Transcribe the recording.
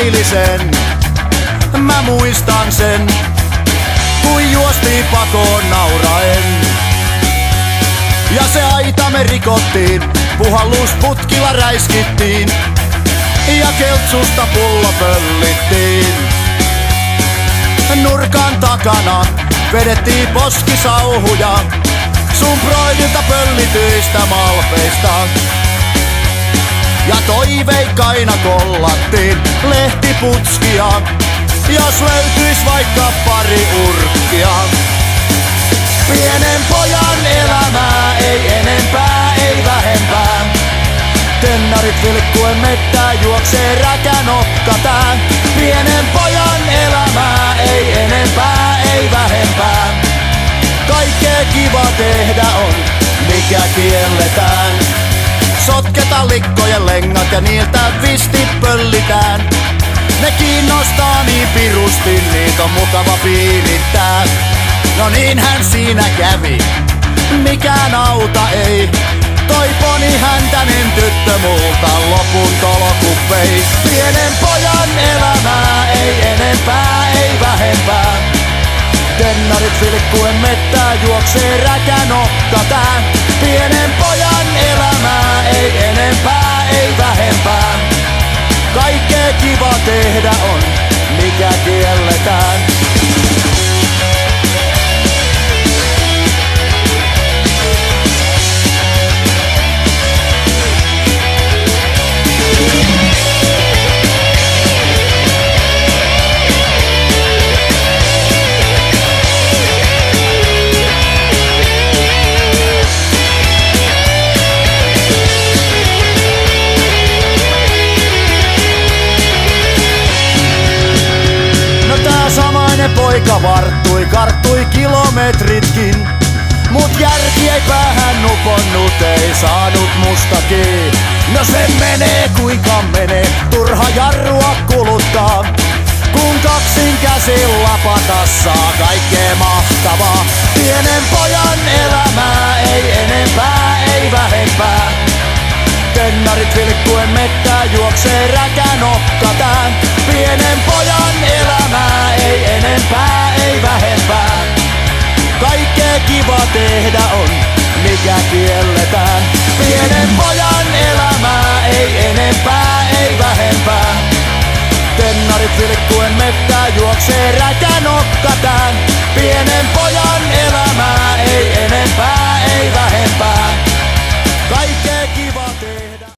eilisen. Mä muistan sen, kun juostiin pakoon nauraen. Ja se aita me rikottiin, puhallusputkilla räiskittiin. Ja keltsusta pullo pöllittiin. Nurkan takana vedettiin poskisauhuja sun broidilta pöllityistä malpeista. Ja toiveikkaina kollattiin lehtiputskia, jos löytyis vaikka pari urkkia. Pienen pojan elämää, ei enempää, ei vähempää. Tennarit vilkkuen mettää, juoksee räkänokka tää. Pienen pojan elämää, ei enempää, ei vähempää. Kaikkea kiva tehdä on, mikä kielletään. Sotketa likkojen lengat ja niiltä vistit pöllitään. Ne kiinnostaa niin pirusti, niitä on mukava piirittää. No niinhän siinä kävi, mikään auta ei. Toi poni häntänen tyttö multa lopun tolokun vei. Pienen pojan elämää, ei enempää, ei vähempää. Tennarit vilkkuen mettää, juoksee räkänokka tää. Pienen pojan elämää, ei enempää, ei vähempää. Kaikkea kiva tehdä on, mikä kielletään. Poika varttui, karttui kilometritkin. Mut järki ei päähän nuponnut, ei saanut mustakin. No se menee kuinka menee, turha jarrua kuluttaa. Kun kaksin käsin lapata saa kaikkea mahtavaa. Pienen pojan elämää, ei enempää, ei vähempää. Tennarit vilkkuen mettää, juoksee räkänokka tää. Pienen pojan elämää, ei enempää, ei vähempää. Kaikkea kiva tehdä on, mikä kielletään. Pienen pojan elämää, ei enempää, ei vähempää. Tennarit vilkkuen mettää, juoksee räkänokka